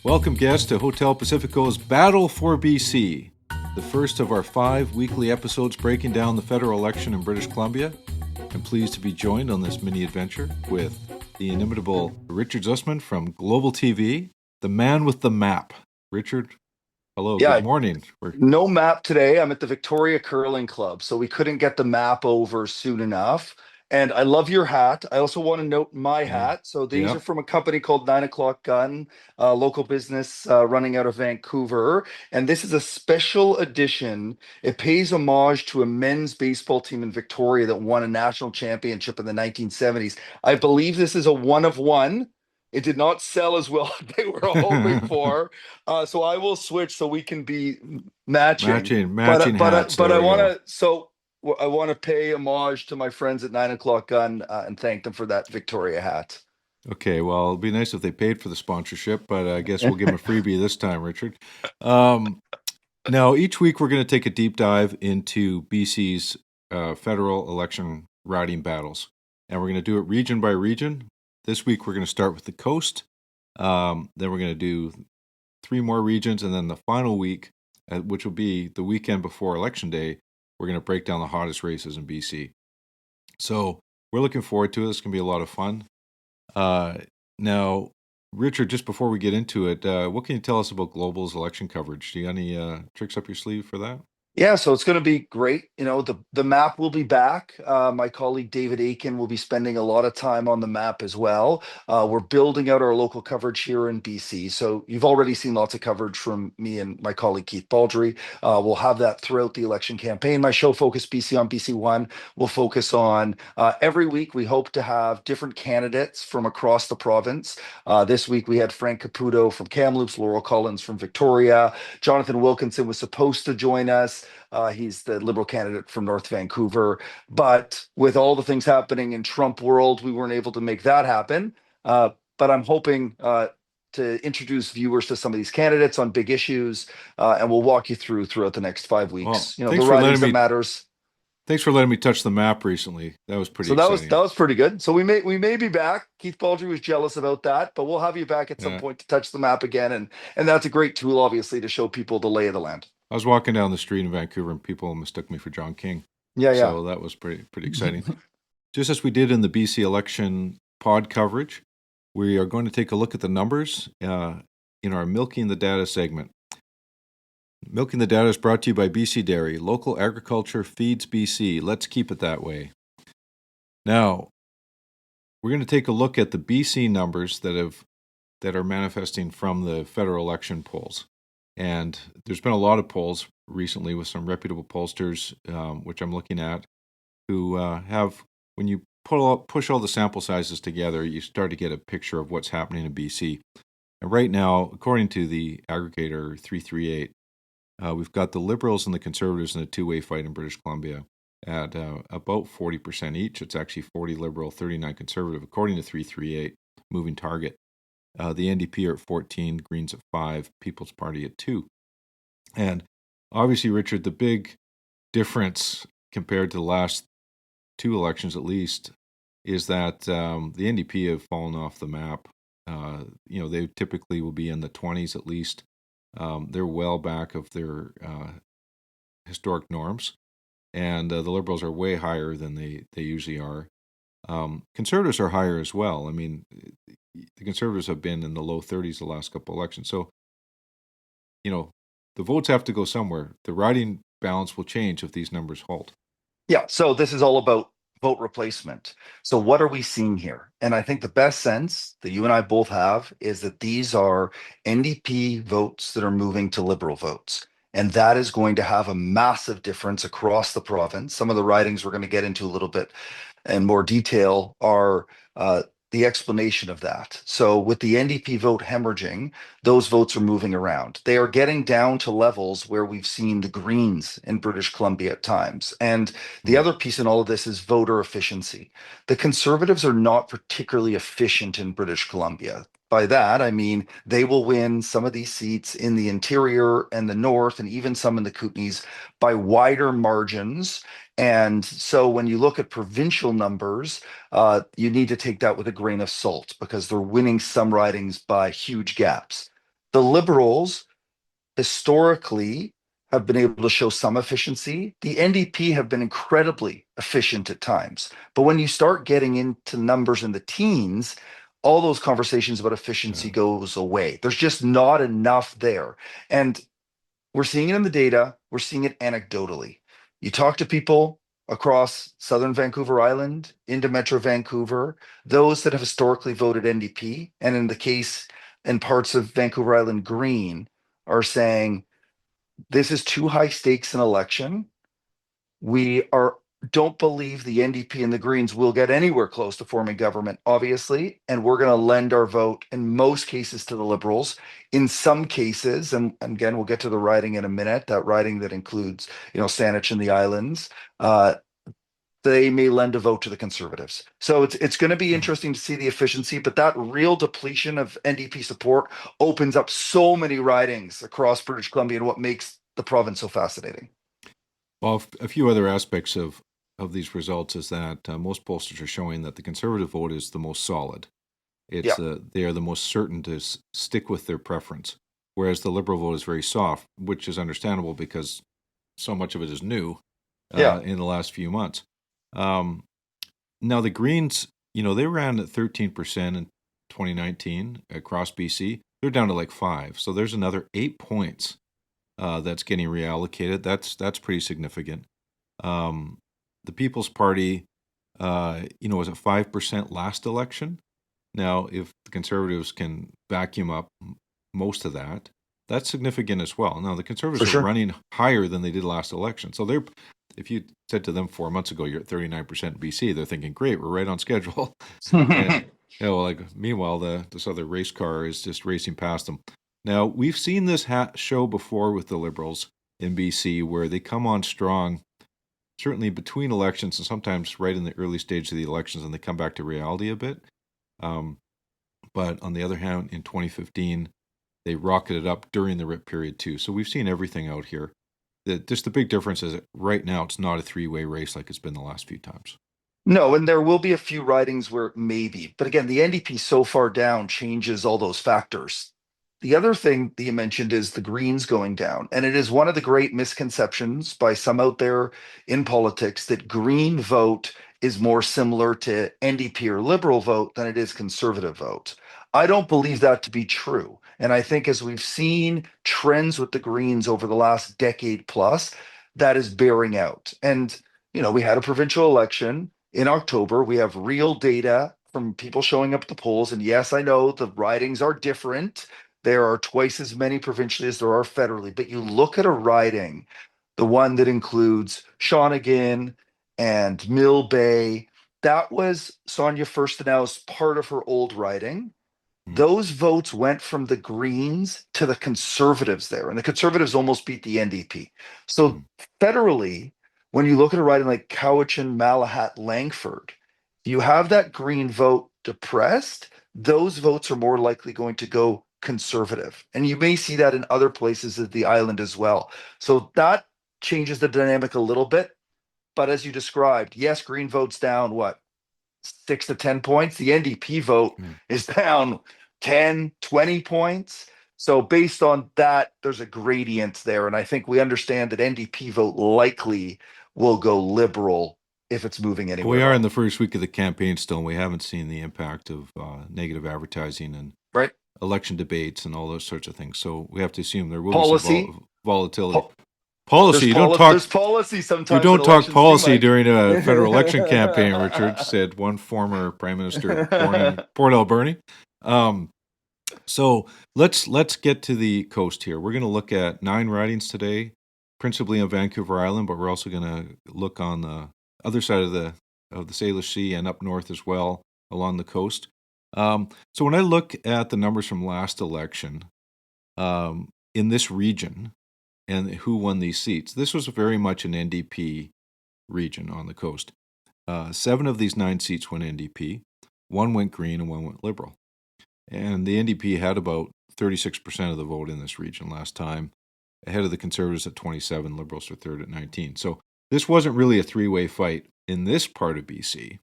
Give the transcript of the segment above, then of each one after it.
Welcome, guests, to Hotel Pacifico's Battle for BC, the first of our 5 weekly episodes breaking down the federal election in British Columbia. I'm pleased to be joined on this mini adventure with the inimitable Richard Zussman from Global TV, the man with the map. Richard, hello, Yeah, good morning. no map today. I'm at the Victoria Curling Club, so we couldn't get the map over soon enough. And I love your hat. I also want to note my hat. So these Yeah, are from a company called 9 O'Clock Gun, local business running out of Vancouver. And this is a special edition. It pays homage to a men's baseball team in Victoria that won a national championship in the 1970s. I believe this is a one of one. It did not sell as well as they were hoping for. So I will switch so we can be matching. matching hats. But There I we want go. to I want to pay homage to my friends at 9 O'Clock Gun and thank them for that Victoria hat. Okay, well, it'd be nice if they paid for the sponsorship, but I guess we'll give them a freebie this time, Richard. Um, Now, each week we're going to take a deep dive into BC's federal election riding battles, and we're going to do it region by region. This week we're going to start with the coast, then we're going to do 3 more regions, and then the final week, which will be the weekend before Election Day, we're going to break down the hottest races in BC. So we're looking forward to it. It's going to be a lot of fun. Uh, Now, Richard, just before we get into it, what can you tell us about Global's election coverage? Do you have any tricks up your sleeve for that? Yeah, so it's going to be great. The map will be back. My colleague David Aiken will be spending a lot of time on the map as well. We're building out our local coverage here in BC. So you've already seen lots of coverage from me and my colleague Keith Baldry. We'll have that throughout the election campaign. My show, Focus BC on BC One, will focus on every week. We hope to have different candidates from across the province. This week we had Frank Caputo from Kamloops, Laurel Collins from Victoria. Jonathan Wilkinson was supposed to join us. He's the Liberal candidate from North Vancouver. But with all the things happening in Trump world, we weren't able to make that happen. But I'm hoping to introduce viewers to some of these candidates on big issues, and we'll walk you throughout the next 5 weeks. Well, The ridings that matters. thanks for letting me touch the map recently. That was pretty So that exciting. was pretty good. So we may be back. Keith Baldry was jealous about that, but we'll have you back at some Yeah, point to touch the map again, and that's a great tool, obviously, to show people the lay of the land. I was walking down the street in Vancouver and people mistook me for John King, Yeah, yeah. so that was pretty exciting. Just as we did in the BC election pod coverage, we are going to take a look at the numbers in our Milking the Data segment. Milking the Data is brought to you by BC Dairy. Local agriculture feeds BC. Let's keep it that way. Now, we're going to take a look at the BC numbers that are manifesting from the federal election polls. And there's been a lot of polls recently with some reputable pollsters, which I'm looking at, who have, when you push all the sample sizes together, you start to get a picture of what's happening in BC. And right now, according to the aggregator 338, we've got the Liberals and the Conservatives in a two-way fight in British Columbia at about 40% each. It's actually 40 Liberal, 39 Conservative, according to 338, moving target. The NDP are at 14, Greens at 5, People's Party at 2. And obviously, Richard, the big difference compared to the last 2 elections at least is that the NDP have fallen off the map. They typically will be in the 20s at least. They're well back of their historic norms. And the Liberals are way higher than they usually are. Conservatives are higher as well. I mean, the Conservatives have been in the low 30s the last couple elections. So, the votes have to go somewhere. The riding balance will change if these numbers hold. Yeah, so this is all about vote replacement. So what are we seeing here? And I think the best sense that you and I both have is that these are NDP votes that are moving to Liberal votes. And that is going to have a massive difference across the province. Some of the ridings we're going to get into a little bit in more detail are the explanation of that. So with the NDP vote hemorrhaging, those votes are moving around. They are getting down to levels where we've seen the Greens in British Columbia at times. And the Mm. other piece in all of this is voter efficiency. The Conservatives are not particularly efficient in British Columbia. By that, I mean they will win some of these seats in the interior and the north, and even some in the Kootenays by wider margins. And so when you look at provincial numbers, you need to take that with a grain of salt because they're winning some ridings by huge gaps. The Liberals historically have been able to show some efficiency. The NDP have been incredibly efficient at times. But when you start getting into numbers in the teens, all those conversations about efficiency goes away. There's just not enough there. And we're seeing it in the data, we're seeing it anecdotally. You talk to people across southern Vancouver Island, into Metro Vancouver, those that have historically voted NDP, and in the case in parts of Vancouver Island Green, are saying this is too high stakes an election. We are don't believe the NDP and the Greens will get anywhere close to forming government, obviously, and we're going to lend our vote in most cases to the Liberals. In some cases, and again, we'll get to the riding in a minute, that riding that includes, Saanich and the islands, they may lend a vote to the Conservatives. So it's going to be interesting to see the efficiency, but that real depletion of NDP support opens up so many ridings across British Columbia and what makes the province so fascinating. Well, a few other aspects of these results is that most pollsters are showing that the Conservative vote is the most solid. It's Yeah. they are the most certain to stick with their preference, whereas the Liberal vote is very soft, which is understandable because so much of it is new Yeah. in the last few months. Now the Greens, they ran at 13% in 2019 across BC. They're down to like 5, so there's another 8 points that's getting reallocated. That's pretty significant. The People's Party, was at 5% last election. Now, if the Conservatives can vacuum up most of that, that's significant as well. Now, the Conservatives For are sure. running higher than they did last election. So if you said to them 4 months ago, you're at 39% BC, they're thinking, great, we're right on schedule. And, meanwhile, this other race car is just racing past them. Now, we've seen this show before with the Liberals in BC where they come on strong, certainly between elections and sometimes right in the early stage of the elections, and they come back to reality a bit. But on the other hand, in 2015, they rocketed up during the RIP period too. So we've seen everything out here. Just the big difference is that right now it's not a three-way race like it's been the last few times. No, and there will be a few ridings where maybe, but again, the NDP so far down changes all those factors. The other thing that you mentioned is the Greens going down, and it is one of the great misconceptions by some out there in politics that Green vote is more similar to NDP or Liberal vote than it is Conservative vote. I don't believe that to be true. And I think as we've seen trends with the Greens over the last decade plus, that is bearing out. And, we had a provincial election in October. We have real data from people showing up at the polls. And yes, I know the ridings are different. There are twice as many provincially as there are federally. But you look at a riding, the one that includes Shawnigan and Mill Bay, that was Sonia Furstenau's part of her old riding. Mm. Those votes went from the Greens to the Conservatives there, and the Conservatives almost beat the NDP. So Mm. federally, when you look at a riding like Cowichan-Malahat-Langford, you have that Green vote depressed, those votes are more likely going to go Conservative. And you may see that in other places of the island as well. So that changes the dynamic a little bit. But as you described, yes, Green votes down what? 6 to 10 points. The NDP vote Mm. is down 10, 20 points. So based on that, there's a gradient there. And I think we understand that NDP vote likely will go Liberal if it's moving anywhere We at are in all. the first week of the campaign still, and we haven't seen the impact of negative advertising and Right? election debates and all those sorts of things. So we have to assume there will be some Policy. volatility. Po- Policy, there's policy you sometimes in don't talk elections too, policy Mike. during a federal election campaign, Richard, said one former prime minister born in Port Alberni. So let's get to the coast here. We're going to look at 9 ridings today, principally on Vancouver Island, but we're also going to look on the other side of the Salish Sea and up north as well along the coast. So when I look at the numbers from last election in this region and who won these seats, this was very much an NDP region on the coast. 7 of these 9 seats went NDP, 1 went Green, and 1 went Liberal. And the NDP had about 36% of the vote in this region last time, ahead of the Conservatives at 27, Liberals are third at 19. So this wasn't really a three-way fight in this part of BC.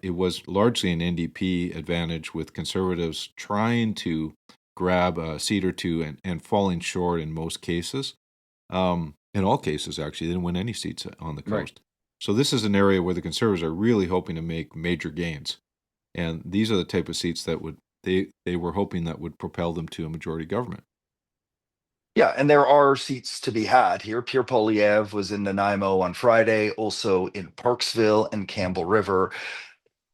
It was largely an NDP advantage with Conservatives trying to grab a seat or two and falling short in most cases. In all cases, actually, they didn't win any seats on the Right. coast. So this is an area where the Conservatives are really hoping to make major gains. And these are the type of seats that they were hoping that would propel them to a majority government. Yeah, and there are seats to be had here. Pierre Poilievre was in Nanaimo on Friday, also in Parksville and Campbell River.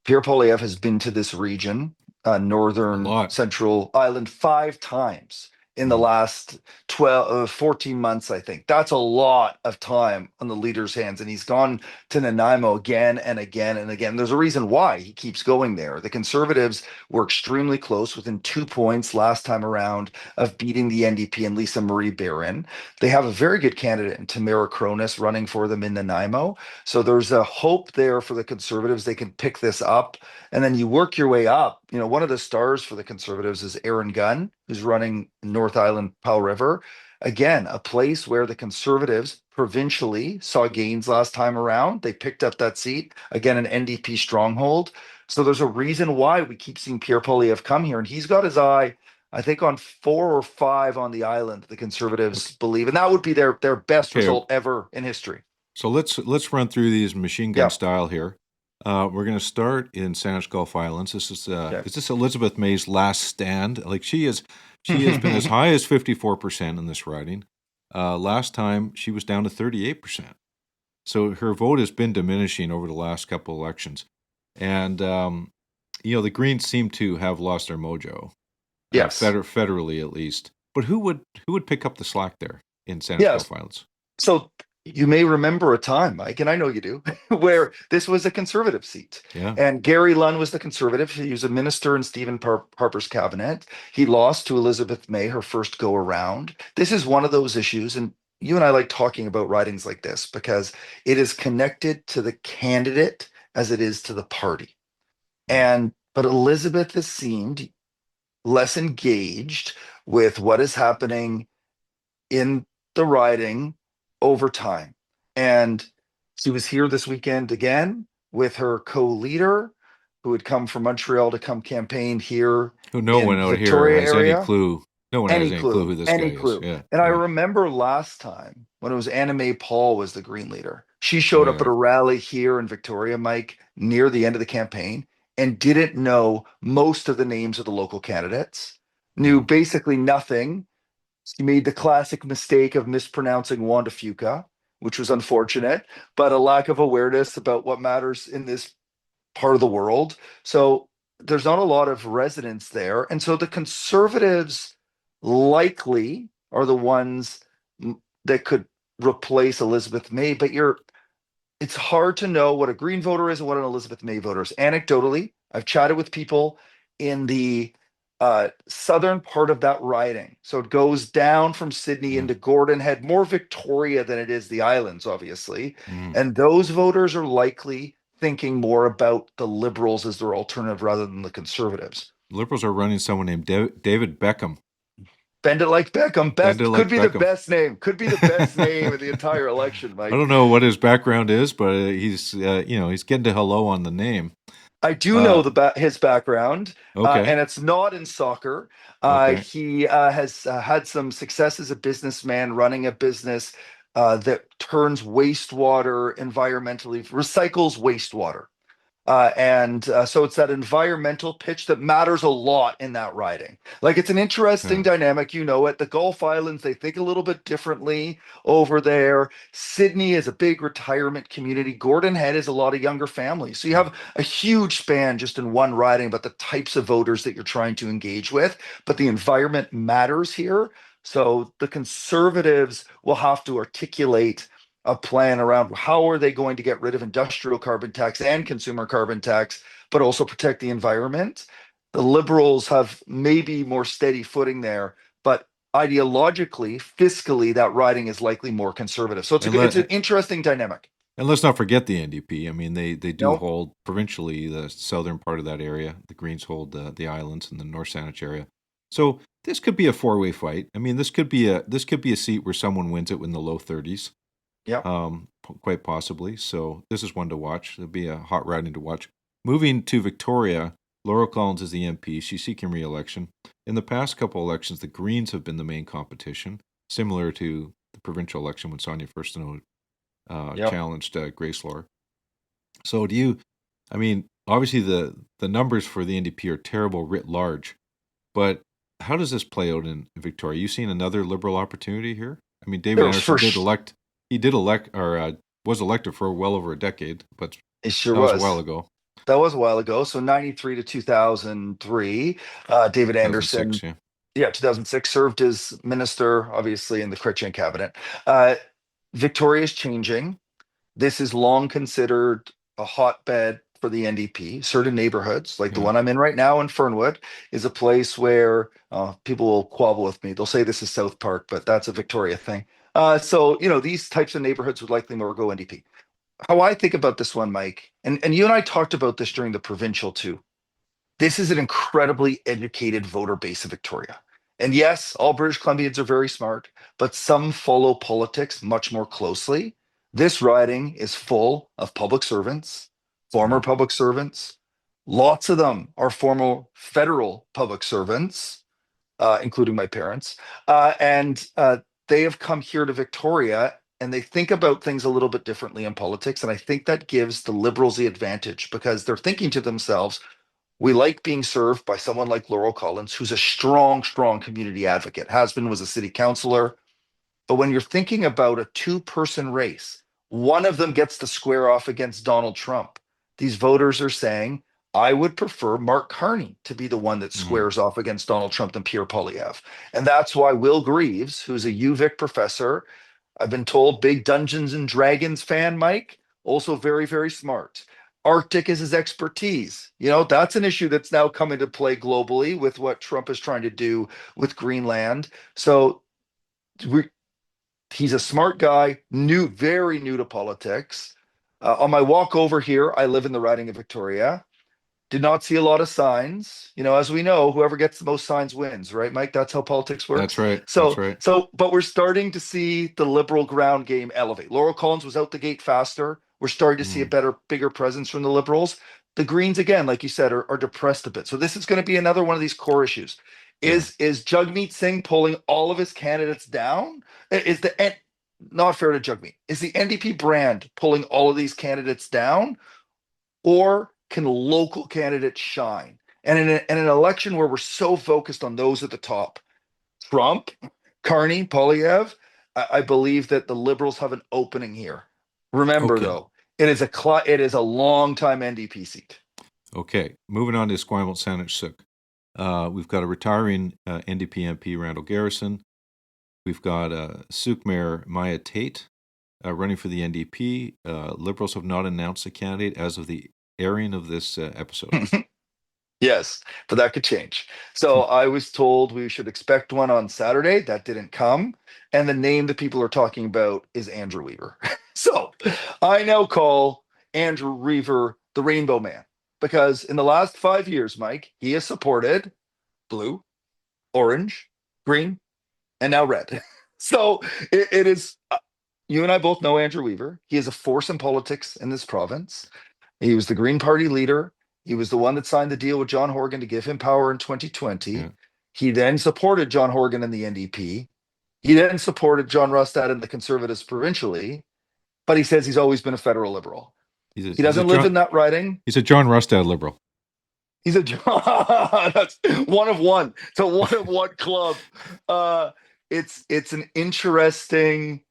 Pierre Poilievre has been to this region, A northern lot. central island, 5 times in the Mm. last 14 months, I think. That's a lot of time on the leader's hands. And he's gone to Nanaimo again and again and again. There's a reason why he keeps going there. The Conservatives were extremely close, within 2 points last time around, of beating the NDP and Lisa Marie Barron. They have a very good candidate in Tamara Cronus running for them in Nanaimo. So there's a hope there for the Conservatives. They can pick this up, and then you work your way up. One of the stars for the Conservatives is Aaron Gunn, who's running North Island Powell River. Again, a place where the Conservatives provincially saw gains last time around. They picked up that seat, again, an NDP stronghold. So there's a reason why we keep seeing Pierre Poilievre come here, and he's got his eye, I think, on 4 or 5 on the island, the Conservatives Okay. believe, and that would be their best Okay. result ever in history. So let's run through these machine gun Yeah. style here. We're going to start in Saanich-Gulf Islands. This is Okay. this Elizabeth May's last stand? Like she has been as high as 54% in this riding. Last time she was down to 38%. So her vote has been diminishing over the last couple elections, and the Greens seem to have lost their mojo, Yes. federally at least. But who would pick up the slack there in Yes. Saanich-Gulf Islands? So you may remember a time, Mike, and I know you do, where this was a Conservative seat. Yeah. And Gary Lunn was the Conservative. He was a minister in Stephen Harper's cabinet. He lost to Elizabeth May her first go around. This is one of those issues, and you and I like talking about ridings like this because it is connected to the candidate as it is to the party. But Elizabeth has seemed less engaged with what is happening in the riding over time. And she was here this weekend again with her co-leader, who had come from Montreal to come campaign here Who no one in out here Victoria has any area. clue. No one has Any any clue clue, who this guy any is. clue. Yeah, And I yeah. remember last time when it was Anna May Paul was the Green leader. She Oh showed up yeah. at a rally here in Victoria, Mike, near the end of the campaign, and didn't know most of the names of the local candidates, knew Mm. basically nothing. He made the classic mistake of mispronouncing Wanda Fuca, which was unfortunate, but a lack of awareness about what matters in this part of the world. So there's not a lot of resonance there. And so the Conservatives likely are the ones that could replace Elizabeth May, but it's hard to know what a Green voter is and what an Elizabeth May voter is. Anecdotally, I've chatted with people in the southern part of that riding. So it goes down from Sydney Yeah. into Gordon Head, more Victoria than it is the islands, obviously. Mm. And those voters are likely thinking more about the Liberals as their alternative rather than the Conservatives. Liberals are running someone named David Beckham. Bend it like Beckham. Bend it Best could like be the Beckham. best name. Could be the best name of the entire election, I Mike. don't know what his background is, but he's he's getting to hello on the name. I do know Uh, his background, okay, and it's not in soccer. okay. He has had some success as a businessman, running a business that turns wastewater environmentally, recycles wastewater. So it's that environmental pitch that matters a lot in that riding. Like it's an interesting Yeah. dynamic, the Gulf Islands, they think a little bit differently over there. Sydney is a big retirement community. Gordon Head is a lot of younger families. So you have a huge span just in one riding about the types of voters that you're trying to engage with. But the environment matters here. So the Conservatives will have to articulate a plan around how are they going to get rid of industrial carbon tax and consumer carbon tax, but also protect the environment. The Liberals have maybe more steady footing there, but ideologically, fiscally, that riding is likely more conservative. So it's an interesting dynamic. And let's not forget the NDP. I mean, they do No, hold provincially the southern part of that area. The Greens hold the islands and the North Saanich area. So this could be a four-way fight. I mean, this could be a seat where someone wins it in the low 30s. yeah, Quite possibly. So this is one to watch. It'll be a hot riding to watch. Moving to Victoria, Laurel Collins is the MP. She's seeking re-election. In the past couple elections, the Greens have been the main competition, similar to the provincial election when Sonia Furstenau Yep. challenged Grace Lore. So I mean, obviously the numbers for the NDP are terrible writ large, but how does this play out in Victoria? You seen another Liberal opportunity here? I mean, David There's Anderson for sh- he did elect, or was elected for well over a decade, but it sure that was a while was. ago. That was a while ago. So 93 to 2003, David Anderson, 2006, yeah. yeah, 2006, served as minister, obviously, in the Chrétien cabinet. Uh, Victoria is changing. This is long considered a hotbed for the NDP. Certain neighborhoods, like the Yeah. one I'm in right now in Fernwood, is a place where people will quabble with me. They'll say this is South Park, but that's a Victoria thing. So, these types of neighborhoods would likely more go NDP. How I think about this one, Mike, and you and I talked about this during the provincial too. This is an incredibly educated voter base of Victoria. And yes, all British Columbians are very smart, but some follow politics much more closely. This riding is full of public servants, former Mm. public servants. Lots of them are former federal public servants, including my parents. And they have come here to Victoria and they think about things a little bit differently in politics. And I think that gives the Liberals the advantage because they're thinking to themselves, we like being served by someone like Laurel Collins, who's a strong, strong community advocate. Husband was a city councilor. But when you're thinking about a two-person race, one of them gets to square off against Donald Trump. These voters are saying, I would prefer Mark Carney to be the one that Mm. squares off against Donald Trump than Pierre Poilievre. And that's why Will Greaves, who's a UVic professor, I've been told big Dungeons and Dragons fan, Mike, also very, very smart. Arctic is his expertise. That's an issue that's now come into play globally with what Trump is trying to do with Greenland. So we, he's a smart guy, very new to politics. On my walk over here, I live in the riding of Victoria. Did not see a lot of signs. As we know, whoever gets the most signs wins, right, Mike? That's how politics That's works. right. That's So, right. so, but we're starting to see the Liberal ground game elevate. Laurel Collins was out the gate faster. We're starting to see a Mm. better, bigger presence from the Liberals. The Greens, again, like you said, are depressed a bit. So this is going to be another one of these core issues. Yeah. Is Jagmeet Singh pulling all of his candidates down? Is the not fair to Jagmeet? Is the NDP brand pulling all of these candidates down? Or can local candidates shine? And in an election where we're so focused on those at the top, Trump, Carney, Polyev, I believe that the Liberals have an opening here. Remember, Okay. though, it is a long time NDP seat. Okay. Moving on to Esquimalt-Saanich-Sooke. We've got a retiring NDP MP, Randall Garrison. We've got Sooke Mayor Maya Tate running for the NDP. Liberals have not announced a candidate as of the airing of this episode. Yes, but that could change. So I was told we should expect one on Saturday. That didn't come. And the name that people are talking about is Andrew Weaver. So I now call Andrew Weaver the Rainbow Man because in the last 5 years, Mike, he has supported blue, orange, green, and now red. So it is, you and I both know Andrew Weaver. He is a force in politics in this province. He was the Green Party leader. He was the one that signed the deal with John Horgan to give him power in 2020. Yeah. He then supported John Horgan in the NDP. He then supported John Rustad in the Conservatives provincially, but he says he's always been a federal liberal. He He's a doesn't live John in that riding. he's a John Rustad liberal. He's a that's one of one. It's a one of one club. It's an interesting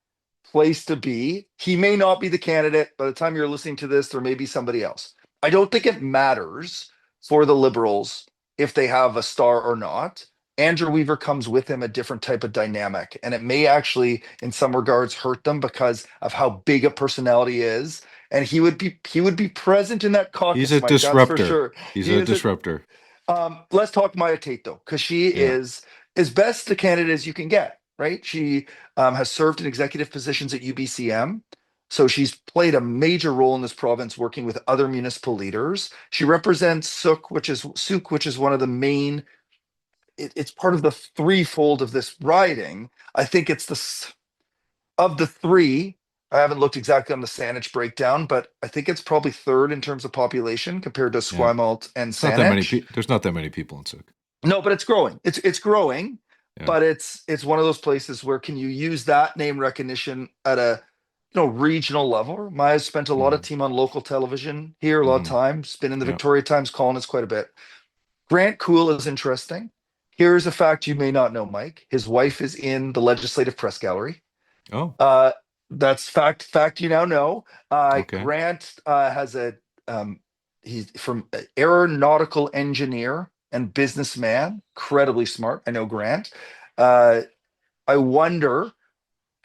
place to be. He may not be the candidate. By the time you're listening to this, there may be somebody else. I don't think it matters for the Liberals if they have a star or not. Andrew Weaver comes with him a different type of dynamic, and it may actually, in some regards, hurt them because of how big a personality is. And he would be present in that He's caucus, a Mike. That's for disruptor. sure. He's He a is a disruptor. let's talk Maya Tate though, because she Yeah. is as best a candidate as you can get, right? She has served in executive positions at UBCM. So she's played a major role in this province working with other municipal leaders. She represents Sooke, which is one of the main, it's part of the threefold of this riding. I think it's of the three, I haven't looked exactly on the Saanich breakdown, but I think it's probably third in terms of population compared to Yeah. Esquimalt and It's not that many Saanich. there's not that many people in Sooke. No, but it's growing. It's growing, Yeah. but it's one of those places where can you use that name recognition at a regional level? Maya's spent a lot of Mhm. time on local television here, a lot of Mhm. time. Been in the Yeah. Victoria Times columnist quite a bit. Grant Cool is interesting. Here's a fact you may not know, Mike. His wife is in the Legislative Press Gallery. Oh, Uh, that's fact you now know. okay. Grant has a he's from aeronautical engineer and businessman, incredibly smart. I know Grant. Uh, I wonder.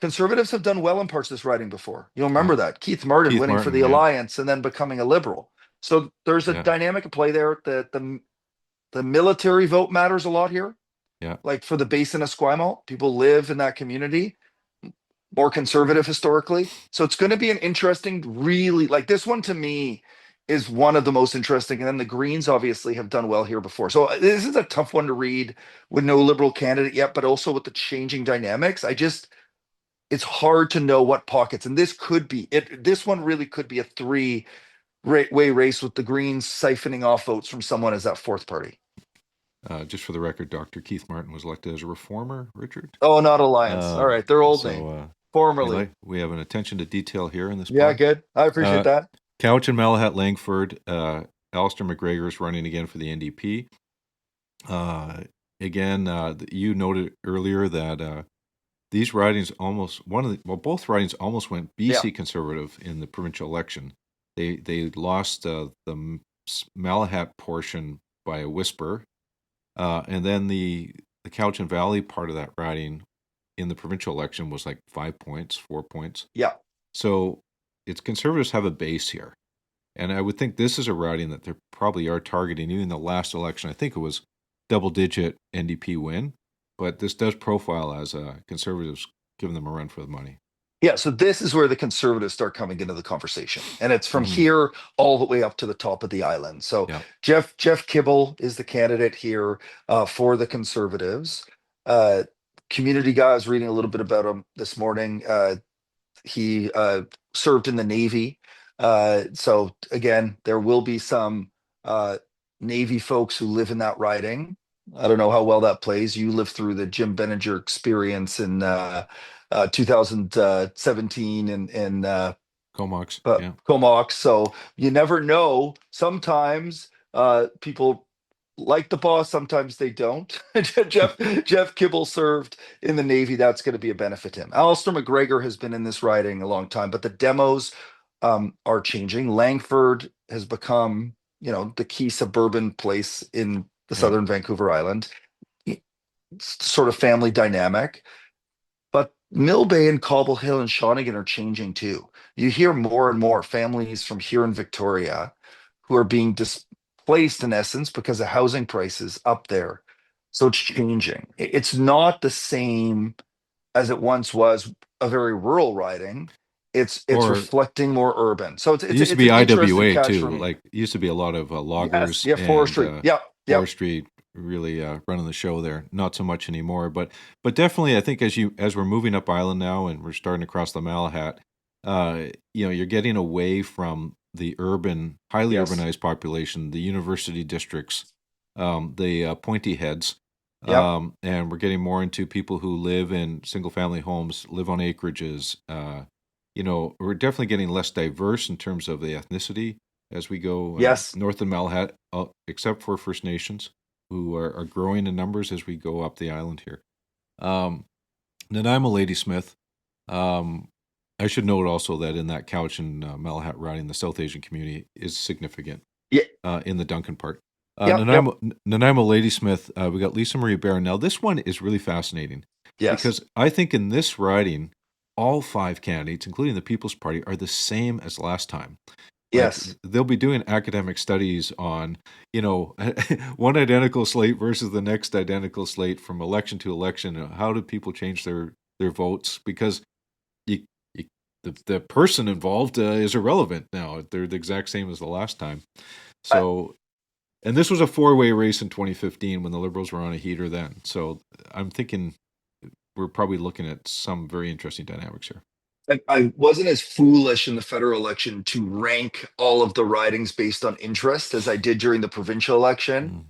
Conservatives have done well in parts of this riding before. You'll Yeah. remember that Keith Martin Keith winning for Martin, the yeah. Alliance and then becoming a liberal. So there's a Yeah. dynamic at play there. The military vote matters a lot here. Yeah. Like for the basin of Esquimalt, people live in that community, more conservative historically. So it's going to be an interesting, really like this one to me is one of the most interesting. And then the Greens obviously have done well here before. So this is a tough one to read with no liberal candidate yet, but also with the changing dynamics. It's hard to know what pockets. And this could be it. This one really could be a way race with the Greens siphoning off votes from someone as that fourth party. Just for the record, Dr. Keith Martin was elected as a reformer, Richard. Oh, not Alliance. All right. Their old name. So Formerly. we have an attention to detail here in this Yeah, pod. good. I appreciate Uh, that. Cowichan-Malahat-Langford, Alistair McGregor is running again for the NDP. Again, you noted earlier that these ridings both ridings almost went Yeah. BC Conservative in the provincial election. They lost the Malahat portion by a whisper, and then the Cowichan Valley part of that riding in the provincial election was like 5 points, 4 points. Yeah. So it's Conservatives have a base here. And I would think this is a riding that they probably are targeting. Even the last election, I think it was double-digit NDP win, but this does profile as Conservatives giving them a run for the money. Yeah. So this is where the Conservatives start coming into the conversation. And it's from Mm-hmm. here all the way up to the top of the island. So Yeah. Jeff Kibble is the candidate here for the Conservatives. Community guy, I was reading a little bit about him this morning. He served in the Navy. So again, there will be some Navy folks who live in that riding. I don't know how well that plays. You lived through the Jim Benninger experience in 2017 in Comox. Yeah. Comox. So you never know. Sometimes people like the boss, sometimes they don't. Jeff Kibble served in the Navy. That's going to be a benefit to him. Alistair McGregor has been in this riding a long time, but the demos are changing. Langford has become, the key suburban place in the Yeah. southern Vancouver Island. Sort of family dynamic. But Mill Bay and Cobble Hill and Shawnigan are changing too. You hear more and more families from here in Victoria who are being displaced in essence because of housing prices up there. So it's changing. It's not the same as it once was a very rural riding. It's Or reflecting more urban. So it's it it's used to it's be an interesting IWA catch for too. me. Like it used to be a lot of Yes, loggers yeah, and forestry. Yep, yep. forestry really running the show there. Not so much anymore, but definitely I think as we're moving up island now and we're starting to cross the Malahat, you're getting away from the highly Yes, urbanized population, the university districts, the pointy heads, yep, and we're getting more into people who live in single family homes, live on acreages. We're definitely getting less diverse in terms of the ethnicity as we go yes. north of Malahat, except for First Nations, who are growing in numbers as we go up the island here. Nanaimo-Ladysmith, I should note also that in that Cowichan-Malahat riding, the South Asian community is significant Yeah, in the Duncan part. yep. Nanaimo-Ladysmith, we got Lisa Marie Barron. Now, this one is really fascinating Yes, because I think in this riding, all 5 candidates, including the People's Party, are the same as last time. Like yes. they'll be doing academic studies on, one identical slate versus the next identical slate from election to election. How do people change their votes? Because you, you, the person involved is irrelevant now. They're the exact same as the last time. I, So, and this was a 4-way race in 2015 when the Liberals were on a heater then. So I'm thinking we're probably looking at some very interesting dynamics here. I wasn't as foolish in the federal election to rank all of the ridings based on interest as I did during the provincial election. Mm.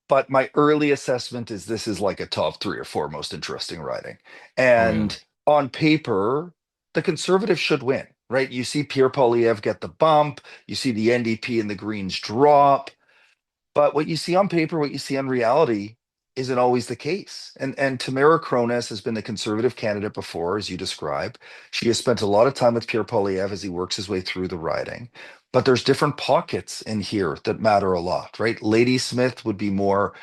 But my early assessment is this is like a top 3 or 4 most interesting riding. Oh yeah. And on paper, the conservatives should win, right? You see Pierre Poilievre get the bump, you see the NDP and the Greens drop. But what you see on paper, what you see on reality isn't always the case. And Tamara Cronus has been the conservative candidate before, as you describe. She has spent a lot of time with Pierre Poilievre as he works his way through the riding. But there's different pockets in here that matter a lot, right? Ladysmith would be more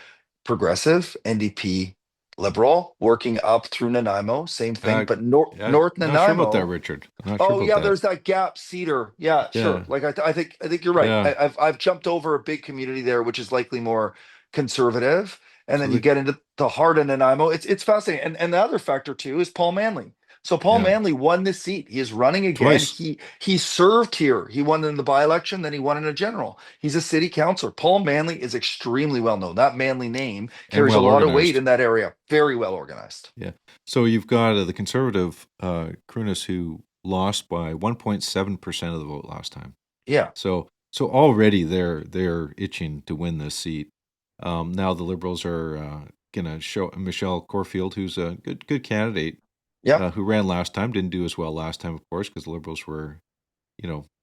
progressive, NDP, liberal, working up through Nanaimo, same thing. Uh, But yeah, North not sure about that, Nanaimo, Richard. I'm not sure oh about yeah, that. there's that gap cedar. Yeah, sure. Yeah, Like I think you're right. yeah. I've jumped over a big community there, which is likely more conservative, and So then you the get into the heart of Nanaimo. It's fascinating, and the other factor too is Paul Manley. So Paul yeah, Manley won this seat. He is running again. twice He served here. He won in the by-election, then he won in a general. He's a city councilor. Paul Manley is extremely well known. That Manley name and carries a well lot of weight organized. in that area. Very well organized. Yeah. So you've got the conservative Krunis who lost by 1.7% of the vote last time. Yeah. So already they're itching to win this seat. Now the Liberals are going to show Michelle Corfield, who's a good candidate, Yep. who ran last time, didn't do as well last time, of course, because the Liberals were,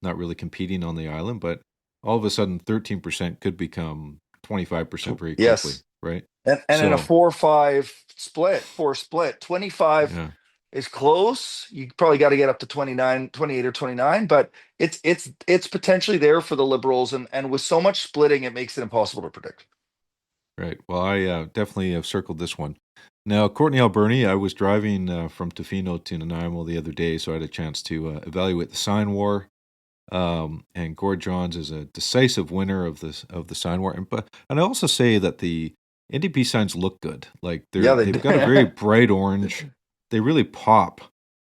not really competing on the island. But all of a sudden, 13% could become 25% very quickly, Yes. right? And in a So 4-5 split, 25 yeah, is close. You probably got to get up to 29, 28 or 29, but it's potentially there for the Liberals. And with so much splitting, it makes it impossible to predict. right. Well, I definitely have circled this one. Now, Courtenay-Alberni, I was driving from Tofino to Nanaimo the other day, so I had a chance to evaluate the sign war. And Gord Johns is a decisive winner of the sign war. And I also say that the NDP signs look good. Like Yeah, they they've got a very do. bright orange. They really pop.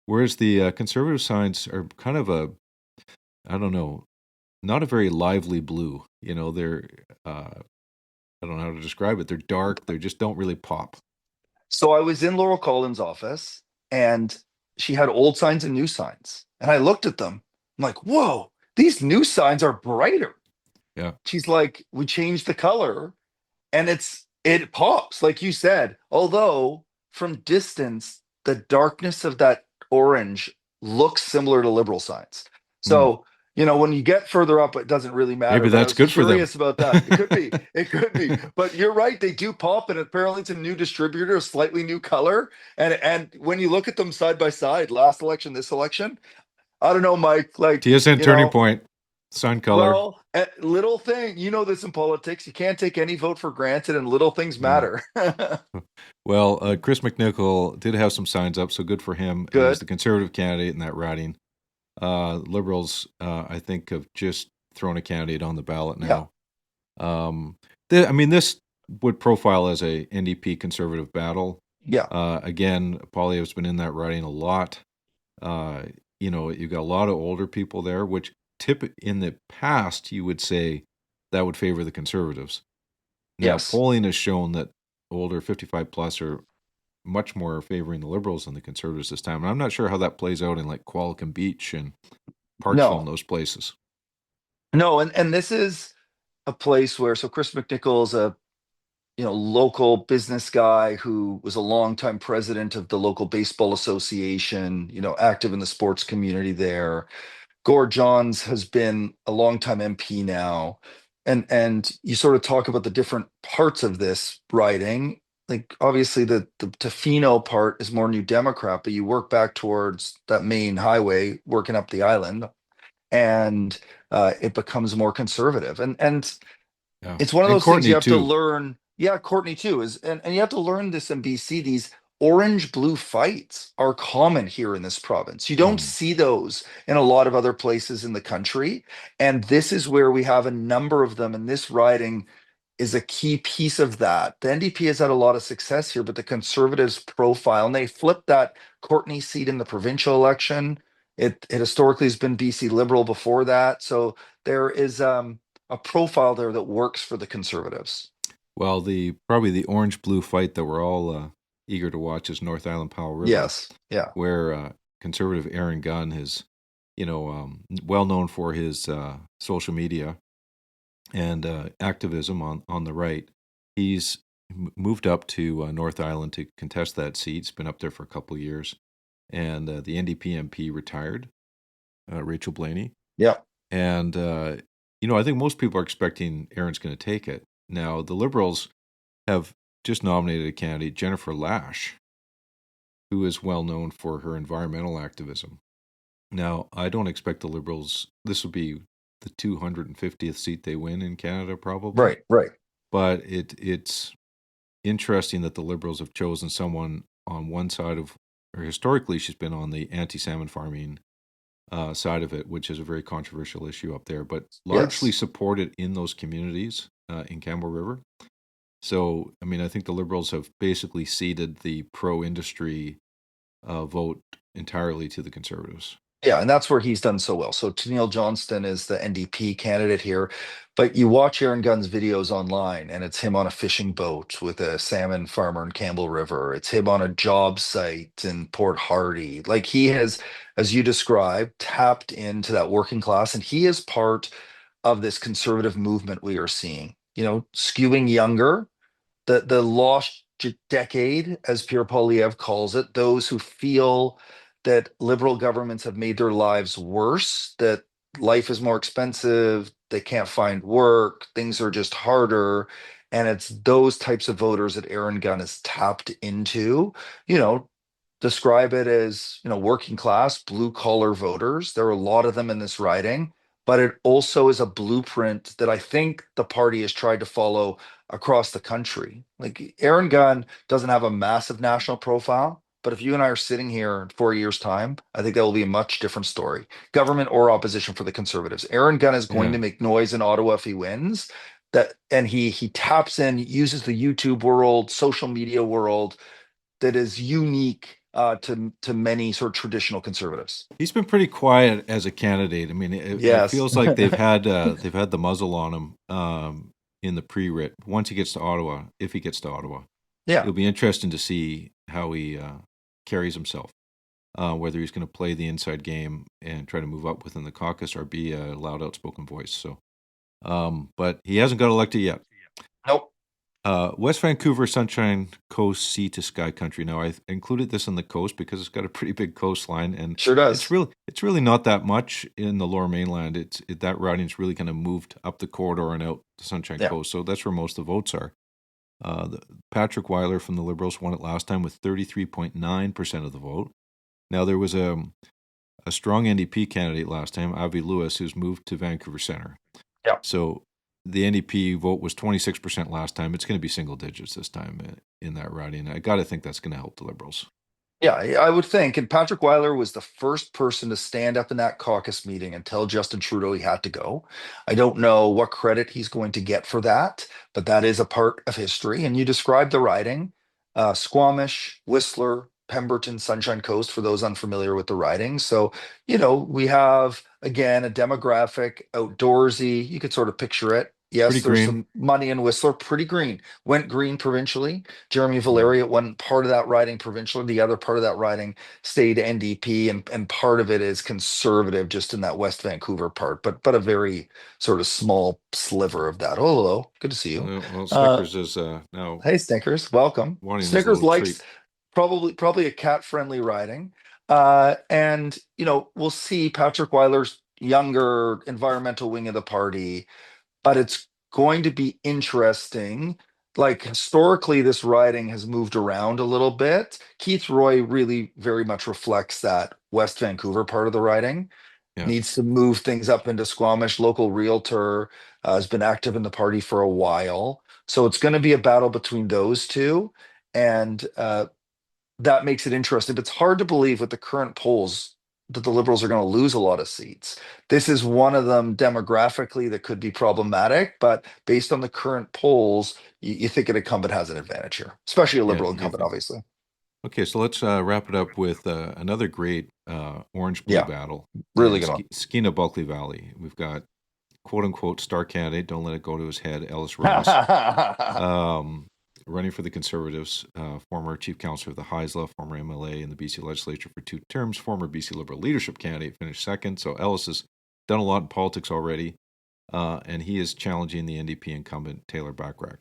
Whereas the conservative signs are kind of I don't know, not a very lively blue. They're I don't know how to describe it. They're dark. They just don't really pop. So I was in Laurel Collins' office and she had old signs and new signs. And I looked at them. I'm like, whoa, these new signs are brighter. Yeah. She's like, we changed the color and it pops like you said, although from distance the darkness of that orange looks similar to liberal signs. Hmm. So when you get further up it doesn't really matter, Maybe but I that's was good for them. curious about that. It could be, but you're right, they do pop, and apparently it's a new distributor, a slightly new color. And when you look at them side by side, last election, this election, I don't know, Mike, like, TSN Turning Point, sign color. well, little thing, this in politics, you can't take any vote for granted, and little things Yeah. matter. Well, Chris McNichol did have some signs up, so good for him. He's Good. the conservative candidate in that riding. Liberals, I think, have just thrown a candidate on the ballot Yeah. now. This would profile as a NDP conservative battle. Yeah. Again, Poilievre's been in that riding a lot. You've got a lot of older people there, which in the past you would say that would favor the conservatives. Now, Yes. polling has shown that older 55 plus are much more favoring the Liberals than the Conservatives this time. And I'm not sure how that plays out in like Qualicum Beach and Parksville and No. those places. No. And this is a place where, so Chris McNichol's a local business guy who was a longtime president of the local baseball association, active in the sports community there. Gord Johns has been a longtime MP now. And you sort of talk about the different parts of this riding. Like obviously the Tofino part is more New Democrat, but you work back towards that main highway, working up the island, and it becomes more conservative. And Yeah. it's one of And those things you Courtenay have to too. learn. Yeah, Courtney too and you have to learn this in BC. These orange blue fights are common here in this province. You don't Mm. see those in a lot of other places in the country. And this is where we have a number of them. And this riding is a key piece of that. The NDP has had a lot of success here, but the Conservatives profile, and they flipped that Courtney seat in the provincial election. It historically has been BC Liberal before that. So there is a profile there that works for the Conservatives. Well, probably the orange blue fight that we're all eager to watch is North Island Powell River, Yes. Yeah. where Conservative Aaron Gunn is, well known for his social media and activism on the right. He's moved up to North Island to contest that seat. He's been up there for a couple of years. And the NDP MP retired, Rachel Blaney. Yeah. And, I think most people are expecting Aaron's going to take it. Now, the Liberals have just nominated a candidate, Jennifer Lash, who is well known for her environmental activism. Now, I don't expect the Liberals, this will be the 250th seat they win in Canada, probably. Right. But it's interesting that the Liberals have chosen someone on one side of, or historically, she's been on the anti-salmon farming side of it, which is a very controversial issue up there, but largely Yes. supported in those communities in Campbell River. So, I think the Liberals have basically ceded the pro-industry vote entirely to the Conservatives. Yeah, and that's where he's done so well. So Tennille Johnston is the NDP candidate here, but you watch Aaron Gunn's videos online, and it's him on a fishing boat with a salmon farmer in Campbell River. It's him on a job site in Port Hardy. Like, he has, as you described, tapped into that working class, and he is part of this conservative movement we are seeing. Skewing younger, the lost decade, as Pierre Poilievre calls it, those who feel that liberal governments have made their lives worse, that life is more expensive, they can't find work, things are just harder. And it's those types of voters that Aaron Gunn has tapped into. You know, Describe it as, working class, blue collar voters. There are a lot of them in this riding, but it also is a blueprint that I think the party has tried to follow across the country. Like, Aaron Gunn doesn't have a massive national profile, but if you and I are sitting here in 4 years' time, I think that will be a much different story, government or opposition for the Conservatives. Aaron Gunn is going Yeah. to make noise in Ottawa if he wins. And he taps in, uses the YouTube world, social media world that is unique to many sort of traditional conservatives. He's been pretty quiet as a candidate. It Yes. feels like they've had the muzzle on him in the pre-writ. Once he gets to Ottawa, if he gets to Ottawa, Yeah. it'll be interesting to see how he carries himself. Whether he's going to play the inside game and try to move up within the caucus or be a loud, outspoken voice. So, but he hasn't got elected yet. Nope. West Vancouver, Sunshine Coast, sea to sky country. Now, I included this on the coast because it's got a pretty big coastline, and Sure it's does. really not that much in the Lower Mainland. That routing's really kind of moved up the corridor and out the Sunshine Yeah. Coast, so that's where most of the votes are. Patrick Weiler from the Liberals won it last time with 33.9% of the vote. Now, there was a strong NDP candidate last time, Avi Lewis, who's moved to Vancouver Centre. Yeah. So the NDP vote was 26% last time. It's going to be single digits this time in that riding. I got to think that's going to help the Liberals. Yeah, I would think. And Patrick Weiler was the first person to stand up in that caucus meeting and tell Justin Trudeau he had to go. I don't know what credit he's going to get for that, but that is a part of history. And you described the riding, Squamish, Whistler, Pemberton, Sunshine Coast, for those unfamiliar with the riding. So, we have, again, a demographic, outdoorsy, you could sort of picture it. Pretty Yes, there's green. some money in Whistler, pretty green. Went green provincially. Jeremy Yeah. Valeria won part of that riding provincially. The other part of that riding stayed NDP, and part of it is conservative, just in that West Vancouver part, but a very sort of small sliver of that. Oh, hello, good to see you. Well, Uh, Snickers is now hey, Snickers, welcome. wanting his Snickers little treat. likes probably a cat-friendly riding, and we'll see Patrick Weiler's younger environmental wing of the party, but it's going to be interesting. Like, historically, this riding has moved around a little bit. Keith Roy really very much reflects that West Vancouver part of the riding. Yeah. Needs to move things up into Squamish. Local realtor has been active in the party for a while. So it's going to be a battle between those two. And that makes it interesting. But it's hard to believe with the current polls that the Liberals are going to lose a lot of seats. This is one of them demographically that could be problematic, but based on the current polls, you think an incumbent has an advantage here, especially a Yeah. Liberal You incumbent, think? obviously. Okay, so let's wrap it up with another great orange-blue Yeah, battle really in good one. Skeena-Bulkley Valley. We've got quote-unquote star candidate, don't let it go to his head, Ellis Ross. Um, running for the Conservatives, former Chief Counsellor of the Haisla, former MLA in the BC Legislature for 2 terms, former BC Liberal leadership candidate, finished second. So Ellis has done a lot in politics already, and he is challenging the NDP incumbent Taylor Bachrach,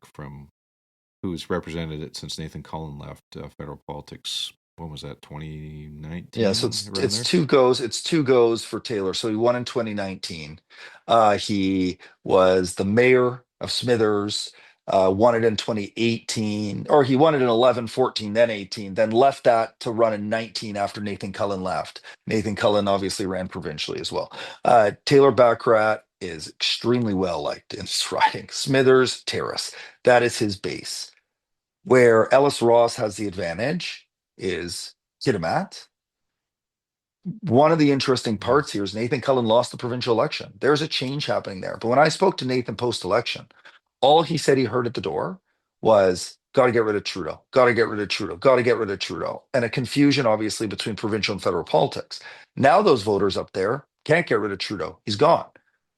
who's represented it since Nathan Cullen left federal politics. When was that? 2019. Yeah, so it's 2 goes. It's 2 goes for Taylor. So he won in 2019. He was the mayor of Smithers. Won it in 2018, or he won it in 11, 14, then 18, then left that to run in 19 after Nathan Cullen left. Nathan Cullen obviously ran provincially as well. Taylor Bachrach is extremely well liked in his riding. Smithers, Terrace, that is his base. Where Ellis Ross has the advantage is Kitimat. One of the interesting parts here is Nathan Cullen lost the provincial election. There's a change happening there. But when I spoke to Nathan post-election, all he said he heard at the door was, got to get rid of Trudeau, got to get rid of Trudeau, got to get rid of Trudeau. And a confusion, obviously, between provincial and federal politics. Now those voters up there can't get rid of Trudeau. He's gone.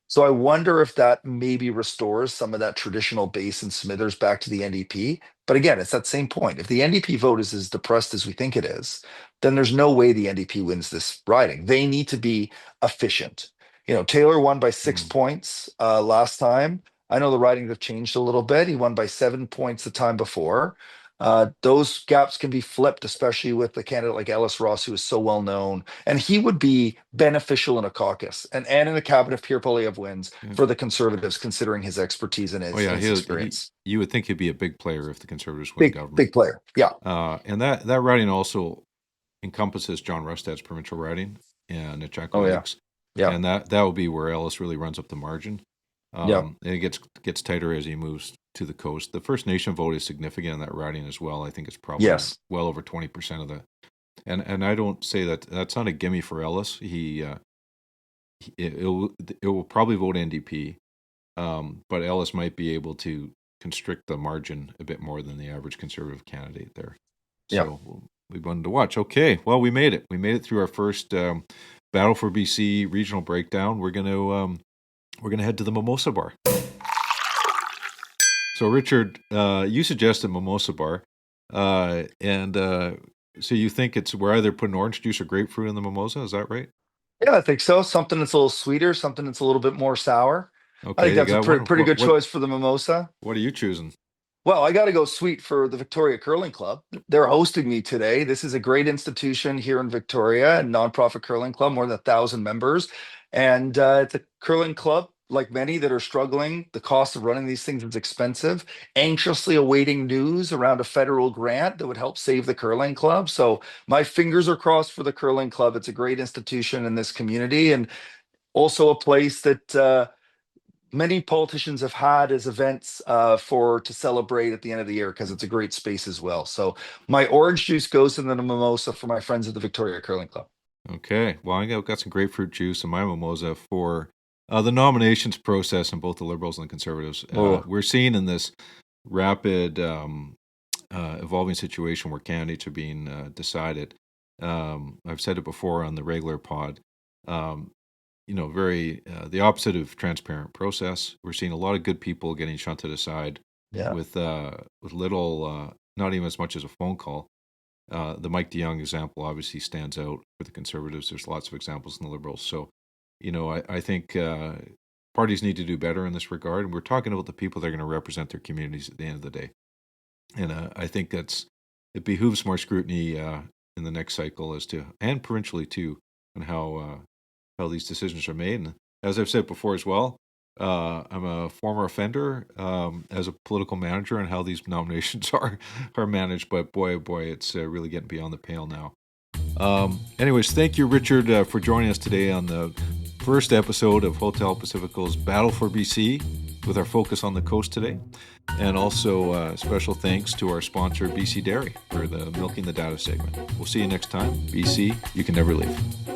So I wonder if that maybe restores some of that traditional base in Smithers back to the NDP. But again, it's that same point. If the NDP vote is as depressed as we think it is, then there's no way the NDP wins this riding. They need to be efficient. Taylor won by 6 points last time. I know the ridings have changed a little bit. He won by 7 points the time before. Those gaps can be flipped, especially with a candidate like Ellis Ross, who is so well known. And he would be beneficial in a caucus and in a cabinet if Pierre Poilievre wins for the Conservatives, considering his expertise and his experience. You would think he'd be a big player if the Conservatives win government. Big player, yeah. And that riding also encompasses John Rustad's provincial riding and Nechako Lakes. Yeah. And that will be where Ellis really runs up the margin. And it gets tighter as he moves to the coast. The First Nation vote is significant in that riding as well. I think it's probably well over 20% of the. And I don't say that's not a gimme for Ellis. It will probably vote NDP, but Ellis might be able to constrict the margin a bit more than the average Conservative candidate there. So we wanted to watch. Okay, well, we made it. We made it through our first Battle for BC regional breakdown. We're gonna head to the Mimosa Bar. So, Richard, you suggested Mimosa Bar, and so you think we're either putting orange juice or grapefruit in the mimosa? Is that right? Yeah, I think so. Something that's a little sweeter, something that's a little bit more sour. Okay, I think that's a pretty good choice for the mimosa. What are you choosing? Well, I got to go sweet for the Victoria Curling Club. They're hosting me today. This is a great institution here in Victoria, a nonprofit curling club, more than 1,000 members. And it's a curling club, like many that are struggling. The cost of running these things is expensive. Anxiously awaiting news around a federal grant that would help save the curling club. So my fingers are crossed for the curling club. It's a great institution in this community, and also a place that many politicians have had as events to celebrate at the end of the year, because it's a great space as well. So my orange juice goes in the mimosa for my friends at the Victoria Curling Club. Okay. Well, I've got some grapefruit juice in my mimosa for the nominations process in both the Liberals and the Conservatives. We're seeing in this rapid evolving situation where candidates are being decided. I've said it before on the regular pod. Very the opposite of transparent process. We're seeing a lot of good people getting shunted aside with little, not even as much as a phone call. The Mike DeYoung example obviously stands out for the Conservatives. There's lots of examples in the Liberals. So, I think parties need to do better in this regard. And we're talking about the people that are going to represent their communities at the end of the day. And I think it behooves more scrutiny in the next cycle and provincially too, on how these decisions are made. And as I've said before as well, I'm a former offender as a political manager and how these nominations are managed. But boy, oh boy, it's really getting beyond the pale now. Anyways, thank you, Richard, for joining us today on the first episode of Hotel Pacifico's Battle for BC, with our focus on the coast today. And also special thanks to our sponsor, BC Dairy, for the Milking the Data segment. We'll see you next time. BC, you can never leave.